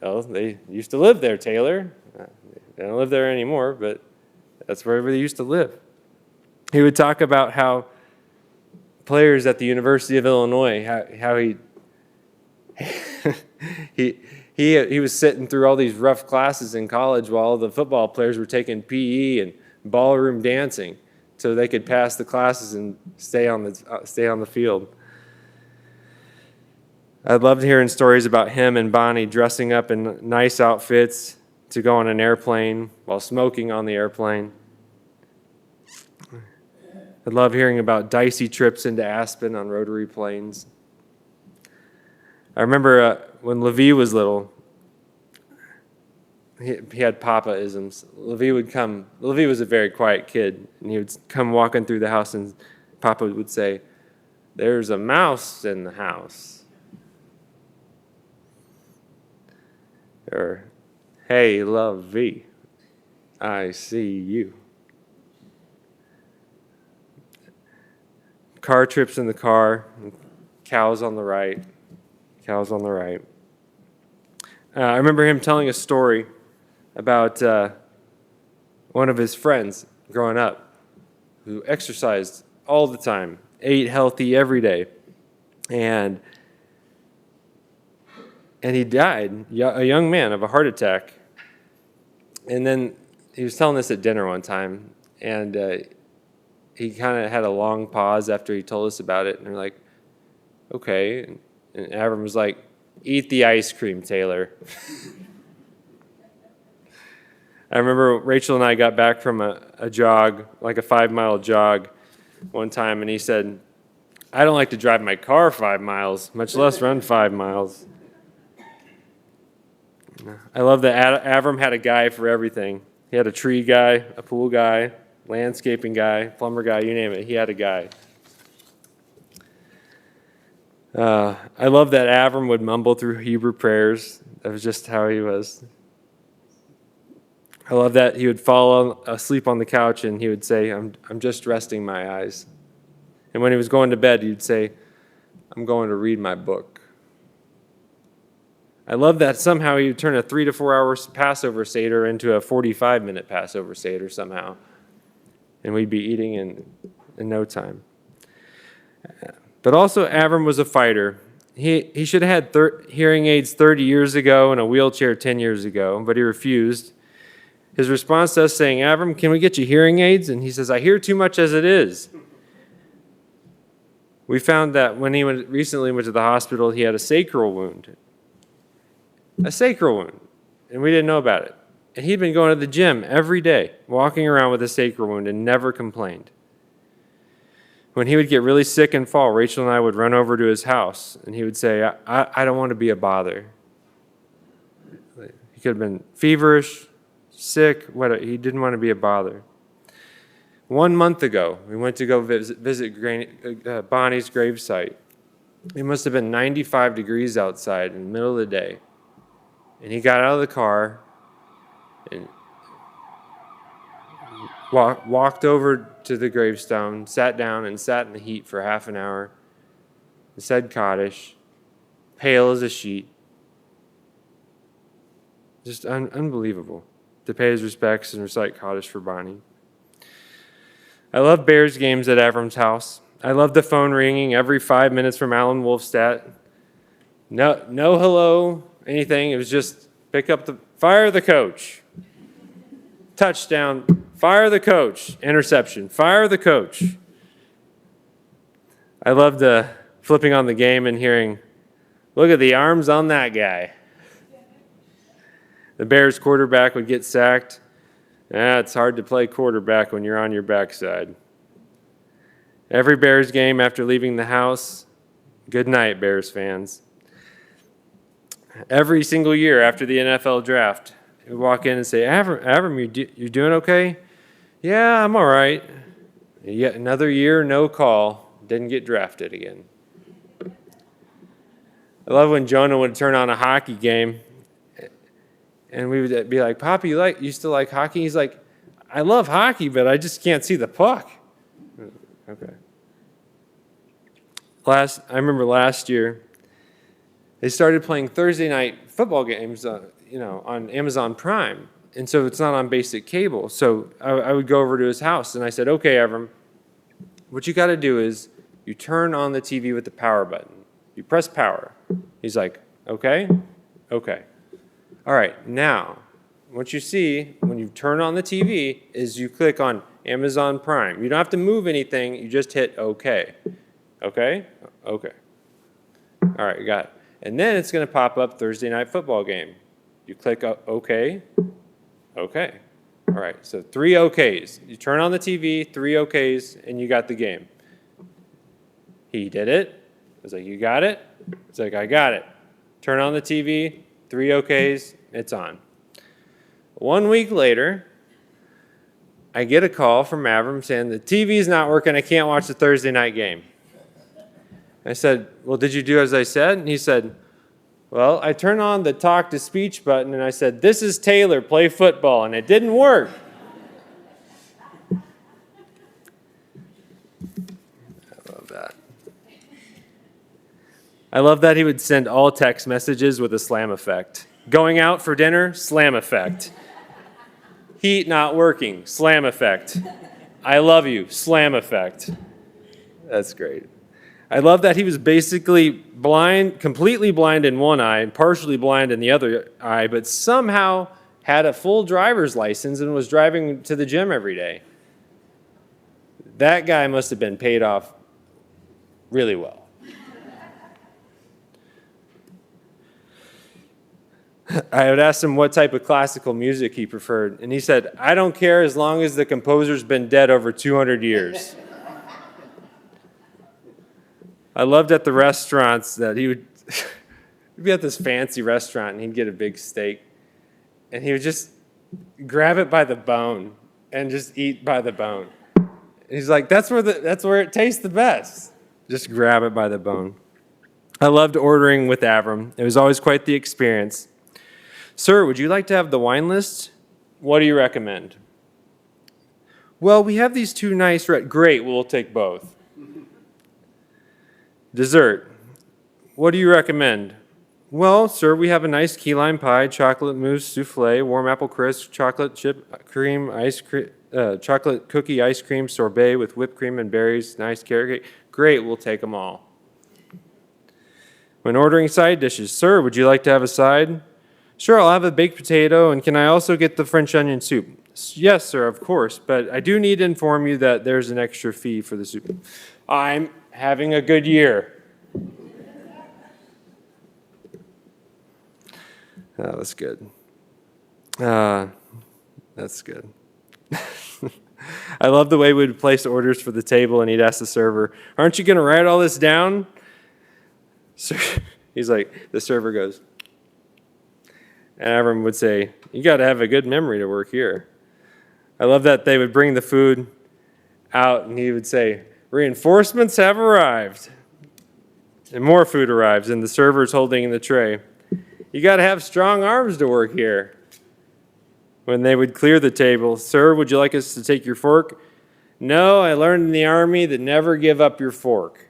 Well, they used to live there, Taylor. They don't live there anymore, but that's where they used to live. He would talk about how players at the University of Illinois, how he was sitting through all these rough classes in college while all the football players were taking PE and ballroom dancing so they could pass the classes and stay on the field. I loved hearing stories about him and Bonnie dressing up in nice outfits to go on an airplane while smoking on the airplane. I love hearing about dicey trips into Aspen on rotary planes. I remember when Levi was little, he had Papa-isms. Levi was a very quiet kid, and he would come walking through the house, and Papa would say, "There's a mouse in the house." Or, "Hey, Levi, I see you." Car trips in the car, cows on the right, cows on the right. I remember him telling a story about one of his friends growing up who exercised all the time, ate healthy every day, and he died, a young man, of a heart attack. And then he was telling this at dinner one time, and he kind of had a long pause after he told us about it, and we're like, okay. And Avrum was like, "Eat the ice cream, Taylor." I remember Rachel and I got back from a jog, like a 5-mile jog one time, and he said, "I don't like to drive my car 5 miles, much less run 5 miles." I love that Avrum had a guy for everything. He had a tree guy, a pool guy, landscaping guy, plumber guy, you name it, he had a guy. I love that Avrum would mumble through Hebrew prayers. That was just how he was. I love that he would fall asleep on the couch and he would say, I'm just resting my eyes. And when he was going to bed, he'd say, "I'm going to read my book." I love that somehow he would turn a 3 to 4 hour Passover Seder into a 45-minute Passover Seder somehow. And we'd be eating in no time. But also, Avrum was a fighter. He should have had hearing aids 30 years ago and a wheelchair 10 years ago, but he refused. His response to us saying, "Avrum, can we get you hearing aids?" And he says, "I hear too much as it is." We found that when he recently went to the hospital, he had a sacral wound. A sacral wound. And we didn't know about it. And he'd been going to the gym every day, walking around with a sacral wound, and never complained. When he would get really sick and fall, Rachel and I would run over to his house, and he would say, I don't want to be a bother. He could have been feverish, sick, whatever. He didn't want to be a bother. 1 month ago, we went to go visit Bonnie's gravesite. It must have been 95 degrees outside in the middle of the day. And he got out of the car and walked over to the gravestone, sat down and sat in the heat for half an hour, and said Kaddish, pale as a sheet. Just unbelievable to pay his respects and recite Kaddish for Bonnie. I love Bears games at Avrum's house. I love the phone ringing every 5 minutes from Alan Wolfstadt. No hello, anything. It was just pick up fire the coach. Touchdown, fire the coach. Interception, fire the coach. I loved flipping on the game and hearing, "Look at the arms on that guy." The Bears quarterback would get sacked. It's hard to play quarterback when you're on your backside. Every Bears game after leaving the house, good night, Bears fans. Every single year after the NFL draft, we walk in and say, Avrum, you doing okay? "Yeah, I'm all right." Yet another year, no call, didn't get drafted again. I love when Jonah would turn on a hockey game, and we would be like, "Papa, you still like hockey?" He's like, "I love hockey, but I just can't see the puck." Okay. I remember last year, they started playing Thursday night football games, on Amazon Prime, and so it's not on basic cable. So I would go over to his house, and I said, "Okay, Avrum, what you got to do is you turn on the TV with the power button. You press power." He's like, "Okay, okay. All right, now, what you see when you turn on the TV is you click on Amazon Prime. You don't have to move anything, you just hit OK. Okay? Okay. All right, got it. And then it's going to pop up Thursday night football game. You click OK. OK. All right, so 3 OKs. You turn on the TV, 3 OKs, and you got the game. He did it. I was like, you got it? It's like, I got it. Turn on the TV, 3 OKs, it's on. 1 week later, I get a call from Avrum saying, the TV's not working, I can't watch the Thursday night game. I said, well, did you do as I said? And he said, well, I turned on the talk to speech button and I said, this is Taylor, play football, and it didn't work. I love that. I love that he would send all text messages with a slam effect. Going out for dinner, slam effect. Heat not working, slam effect. I love you, slam effect. That's great. I love that he was basically blind, completely blind in one eye and partially blind in the other eye, but somehow had a full driver's license and was driving to the gym every day. That guy must have been paid off really well. I would ask him what type of classical music he preferred, and he said, I don't care as long as the composer's been dead over 200 years. I loved at the restaurants that he would he'd be at this fancy restaurant and he'd get a big steak and he would just grab it by the bone and just eat by the bone. And he's like, that's where it tastes the best. Just grab it by the bone. I loved ordering with Avrum. It was always quite the experience. Sir, would you like to have the wine list? What do you recommend? Well, we have these 2 nice great, we'll take both. Dessert. What do you recommend? Well, sir, we have a nice key lime pie, chocolate mousse souffle, warm apple crisp, chocolate chip cream, chocolate cookie ice cream sorbet with whipped cream and berries, nice carrot cake. Great, we'll take them all. When ordering side dishes, sir, would you like to have a side? Sure, I'll have a baked potato, and can I also get the French onion soup? Yes, sir, of course, but I do need to inform you that there's an extra fee for the soup. I'm having a good year. Oh, that's good. That's good. I love the way we would place orders for the table and he'd ask the server, aren't you going to write all this down? He's like, the server goes, and Avrum would say, you got to have a good memory to work here. I love that they would bring the food out and he would say, reinforcements have arrived. And more food arrives, and the server's holding in the tray. You got to have strong arms to work here. When they would clear the table, sir, would you like us to take your fork? No, I learned in the army that never give up your fork.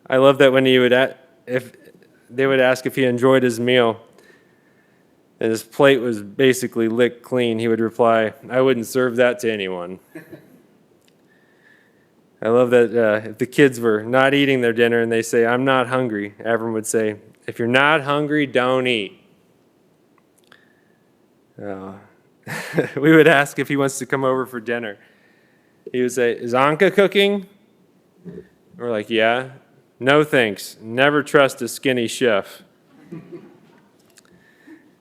I love that when he would, if they would ask if he enjoyed his meal, and his plate was basically licked clean, he would reply, I wouldn't serve that to anyone. I love that if the kids were not eating their dinner and they say, I'm not hungry, Avrum would say, if you're not hungry, don't eat. We would ask if he wants to come over for dinner. He would say, is Anka cooking? We're like, yeah. No thanks. Never trust a skinny chef.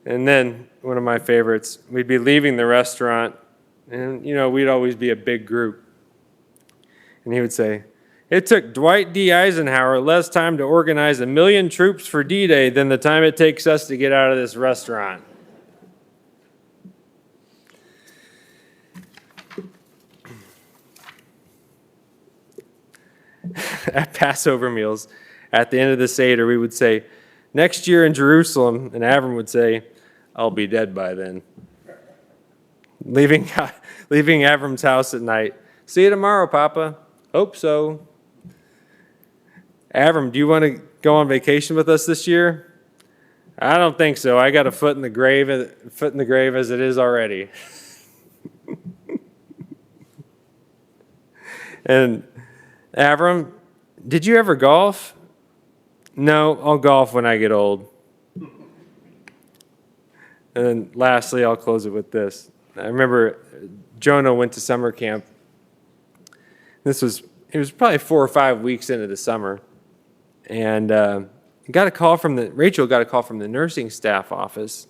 And then, one of my favorites, we'd be leaving the restaurant, and, we'd always be a big group. And he would say, it took Dwight D. Eisenhower less time to organize 1 million troops for D-Day than the time it takes us to get out of this restaurant. At Passover meals, at the end of the Seder, we would say, next year in Jerusalem, and Avrum would say, I'll be dead by then. Leaving Avram's house at night. See you tomorrow, Papa. Hope so. Avrum, do you want to go on vacation with us this year? I don't think so. I got a foot in the grave as it is already. And Avrum, did you ever golf? No, I'll golf when I get old. And then lastly, I'll close it with this. I remember Jonah went to summer camp. It was probably 4 or 5 weeks into the summer. And Rachel got a call from the nursing staff office.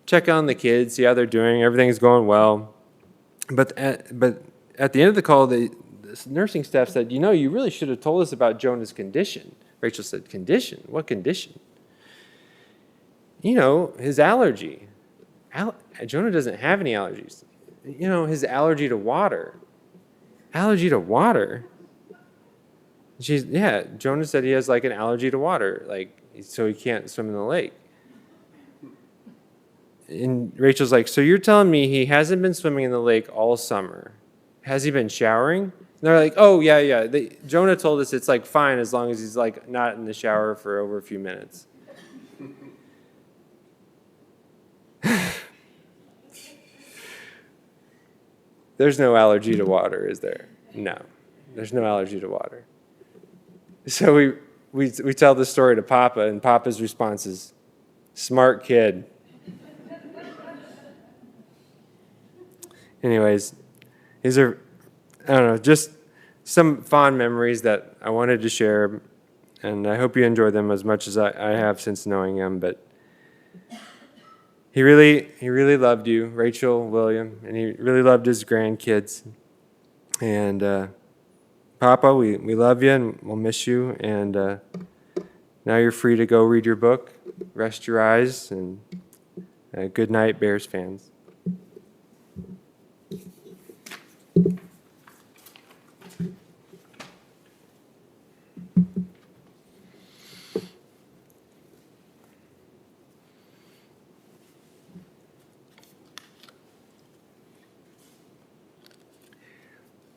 Check on the kids, see how they're doing. Everything's going well. But at the end of the call, the nursing staff said, you really should have told us about Jonah's condition. Rachel said, condition? What condition? His allergy. Jonah doesn't have any allergies. His allergy to water. Allergy to water? Jonah said he has like an allergy to water, so he can't swim in the lake. And Rachel's like, so you're telling me he hasn't been swimming in the lake all summer? Has he been showering? And they're like, oh, yeah. Jonah told us it's like fine as long as he's like not in the shower for over a few minutes. There's no allergy to water, is there? No, there's no allergy to water. So we tell the story to Papa, and Papa's response is, smart kid. Anyways, these are, just some fond memories that I wanted to share, and I hope you enjoy them as much as I have since knowing him. But he really loved you, Rachel, William, and he really loved his grandkids. And Papa, we love you, and we'll miss you. And now you're free to go read your book, rest your eyes, and good night, Bears fans.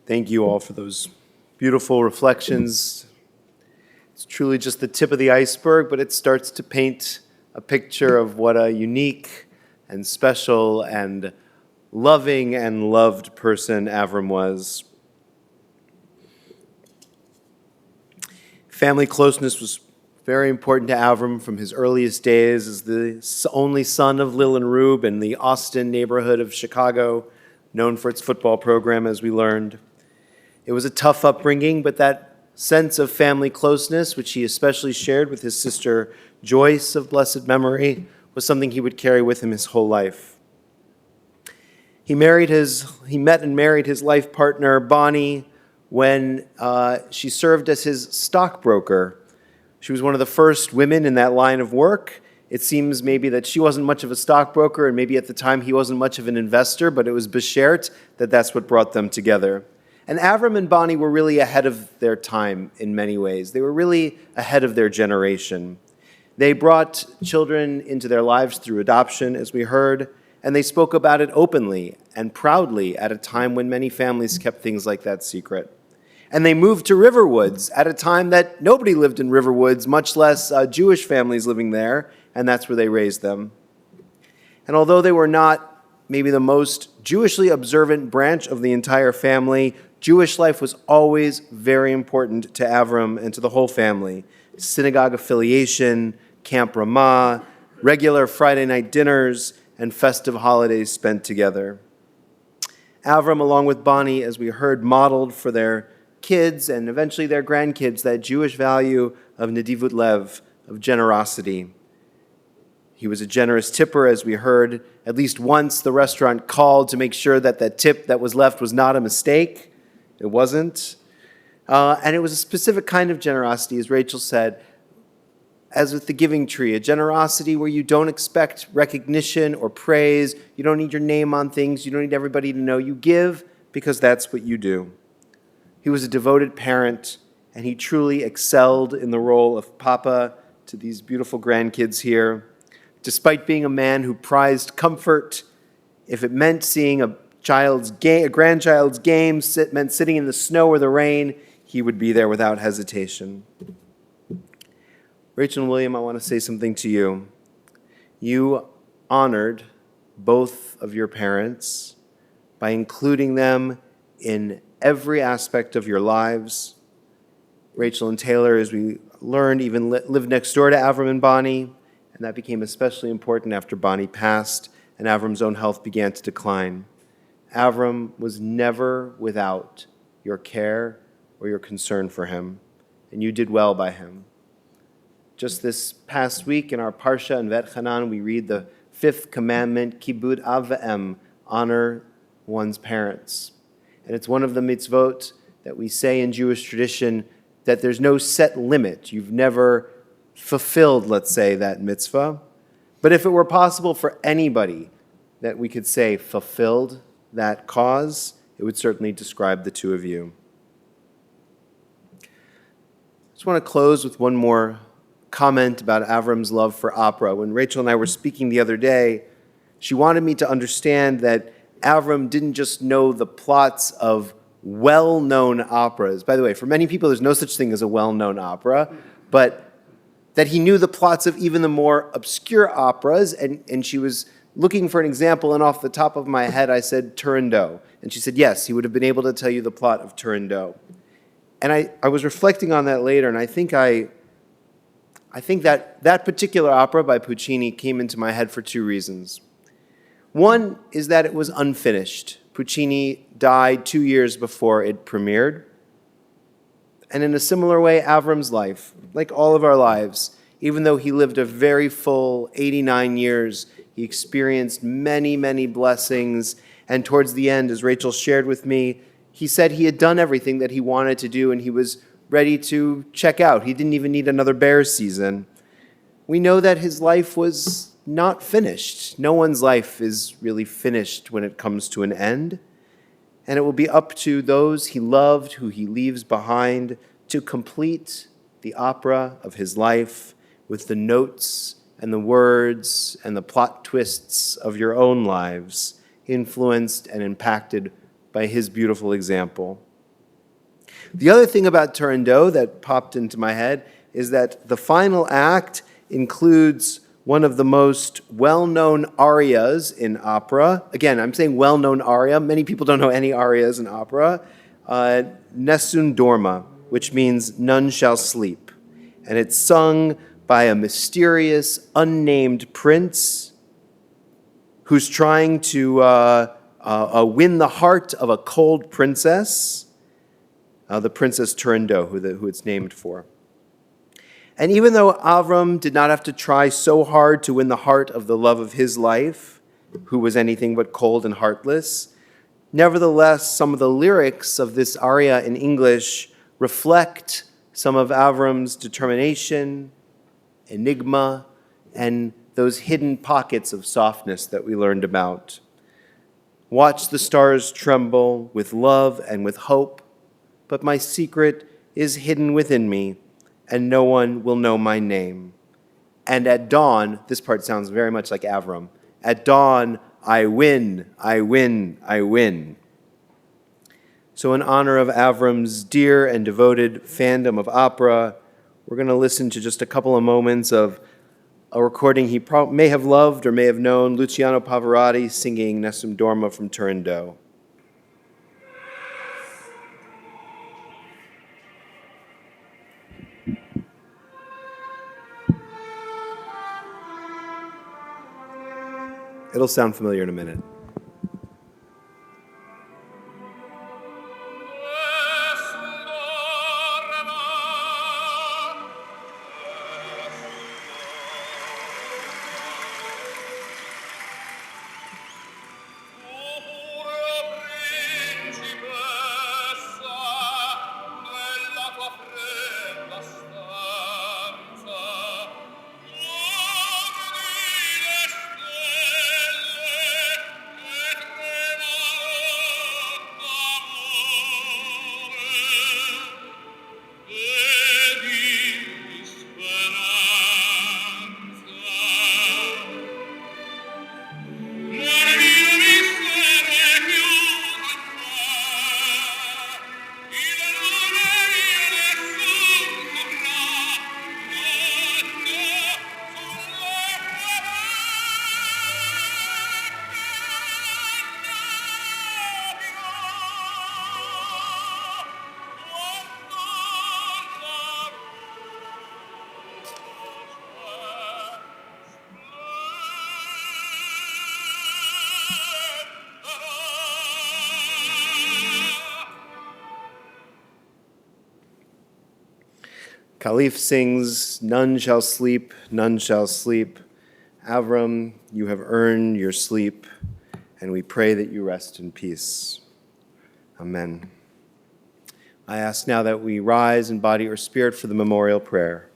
Thank you all for those beautiful reflections. It's truly just the tip of the iceberg, but it starts to paint a picture of what a unique and special and loving and loved person Avrum was. Family closeness was very important to Avrum from his earliest days as the only son of Lil and Rube in the Austin neighborhood of Chicago, known for its football program, as we learned. It was a tough upbringing, but that sense of family closeness, which he especially shared with his sister Joyce of blessed memory, was something he would carry with him his whole life. He met and married his life partner, Bonnie, when she served as his stockbroker. She was one of the first women in that line of work. It seems maybe that she wasn't much of a stockbroker, and maybe at the time he wasn't much of an investor, but it was beshert that that's what brought them together. And Avrum and Bonnie were really ahead of their time in many ways. They were really ahead of their generation. They brought children into their lives through adoption, as we heard, and they spoke about it openly and proudly at a time when many families kept things like that secret. And they moved to Riverwoods at a time that nobody lived in Riverwoods, much less Jewish families living there, and that's where they raised them. And although they were not maybe the most Jewishly observant branch of the entire family, Jewish life was always very important to Avrum and to the whole family. Synagogue affiliation, Camp Ramah, regular Friday night dinners, and festive holidays spent together. Avrum, along with Bonnie, as we heard, modeled for their kids and eventually their grandkids that Jewish value of nedivut lev, of generosity. He was a generous tipper, as we heard. At least once the restaurant called to make sure that that tip that was left was not a mistake. It wasn't. And it was a specific kind of generosity, as Rachel said, as with the giving tree, a generosity where you don't expect recognition or praise. You don't need your name on things. You don't need everybody to know. You give because that's what you do. He was a devoted parent, and he truly excelled in the role of Papa to these beautiful grandkids here. Despite being a man who prized comfort, if it meant seeing a grandchild's game, meant sitting in the snow or the rain, he would be there without hesitation. Rachel and William, I want to say something to you. You honored both of your parents by including them in every aspect of your lives. Rachel and Taylor, as we learned, even lived next door to Avrum and Bonnie, and that became especially important after Bonnie passed and Avrum's own health began to decline. Avrum was never without your care or your concern for him, and you did well by him. Just this past week in our Parsha in Vet Hanan, we read the fifth commandment, Kibud Av V'Em, honor one's parents. And it's one of the mitzvot that we say in Jewish tradition that there's no set limit. You've never fulfilled, let's say, that mitzvah. But if it were possible for anybody that we could say fulfilled that cause, it would certainly describe the two of you. I just want to close with one more comment about Avram's love for opera. When Rachel and I were speaking the other day, she wanted me to understand that Avram didn't just know the plots of well-known operas. By the way, for many people, there's no such thing as a well-known opera, but that he knew the plots of even the more obscure operas, and she was looking for an example, and off the top of my head, I said Turandot. And she said, yes, he would have been able to tell you the plot of Turandot. And I was reflecting on that later, and I think that particular opera by Puccini came into my head for two reasons. One is that it was unfinished. Puccini died 2 years before it premiered. And in a similar way, Avram's life, like all of our lives, even though he lived a very full 89 years, he experienced many, many blessings. And towards the end, as Rachel shared with me, he said he had done everything that he wanted to do and he was ready to check out. He didn't even need another Bears season. We know that his life was not finished. No one's life is really finished when it comes to an end. And it will be up to those he loved, who he leaves behind, to complete the opera of his life with the notes and the words and the plot twists of your own lives, influenced and impacted by his beautiful example. The other thing about Turandot that popped into my head is that the final act includes one of the most well-known arias in opera. Again, I'm saying well-known aria. Many people don't know any arias in opera. Nessun Dorma, which means none shall sleep. And it's sung by a mysterious, unnamed prince who's trying to win the heart of a cold princess, the Princess Turandot, who it's named for. And even though Avram did not have to try so hard to win the heart of the love of his life, who was anything but cold and heartless, nevertheless, some of the lyrics of this aria in English reflect some of Avram's determination, enigma, and those hidden pockets of softness that we learned about. Watch the stars tremble with love and with hope, but my secret is hidden within me, and no one will know my name. And at dawn, this part sounds very much like Avram, at dawn, I win, I win, I win. So in honor of Avram's dear and devoted fandom of opera, we're going to listen to just a couple of moments of a recording he may have loved or may have known, Luciano Pavarotti singing Nessun Dorma from Turandot. It'll sound familiar in a minute. Caliph sings, "None shall sleep, none shall sleep." Avrum, you have earned your sleep, and we pray that you rest in peace. Amen. I ask now that we rise in body or spirit for the memorial prayer.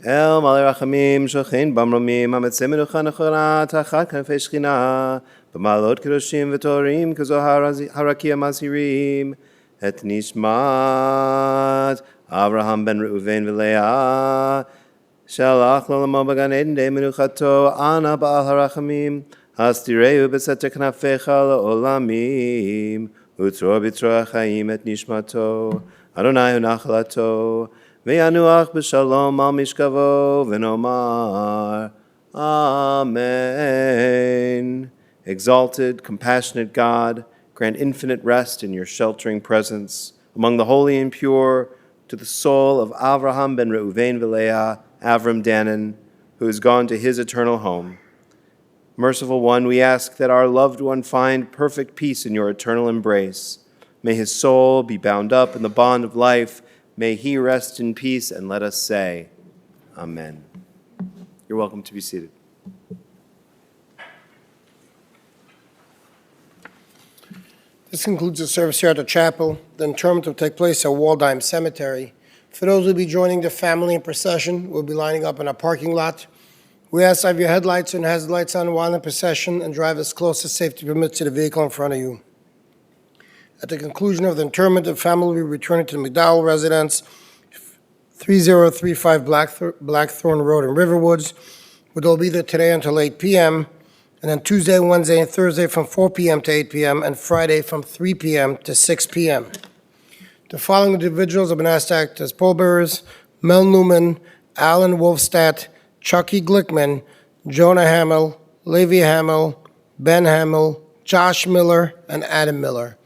El Malei Rachamim, Shochein Bamromim, Ametzei Menucha Nechora, Tachat Kanfei Shechina, B'malot Kedoshim V'Torim, Kazohar Harakia Mazirim, Et Nishmat, Avraham ben Reuven V'Leah, Shalach Lo Lamo B'Gan Eden De Menuchato, Ana Ba'al Harachamim, Hastireu B'Seter Knafecha L'Olamim, Utro B'Tro HaChaim Et Nishmato, Adonai Hu Nachalato, Ve'yanuach b'shalom al mishkavo v'nomar. Amen. Exalted, compassionate God, grant infinite rest in your sheltering presence among the holy and pure to the soul of Avraham ben Reuven V'Leah, Avrum Dannen, who has gone to his eternal home. Merciful One, we ask that our loved one find perfect peace in your eternal embrace. May his soul be bound up in the bond of life. May he rest in peace, and let us say, Amen. You're welcome to be seated. This concludes the service here at the chapel. The interment will take place at Waldheim Cemetery. For those who will be joining the family in procession, we'll be lining up in a parking lot. We ask to have your headlights and hazard lights on while in procession and drive as close as safety permits to the vehicle in front of you. At the conclusion of the interment, the family will be returning to the McDowell residence, 3035 Blackthorn Road in Riverwoods, where they'll be there today until 8 p.m., and then Tuesday, Wednesday, and Thursday from 4 p.m. to 8 p.m., and Friday from 3 p.m. to 6 p.m. The following individuals have been asked to act as pallbearers: Mel Newman, Alan Wolfstadt, Chucky Glickman, Jonah Hamill, Levi Hamill, Ben Hamill, Josh Miller, and Adam Miller.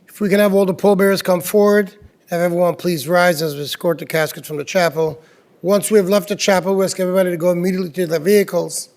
If we can have all the pallbearers come forward, have everyone please rise as we escort the caskets from the chapel. Once we have left the chapel, we ask everybody to go immediately to their vehicles.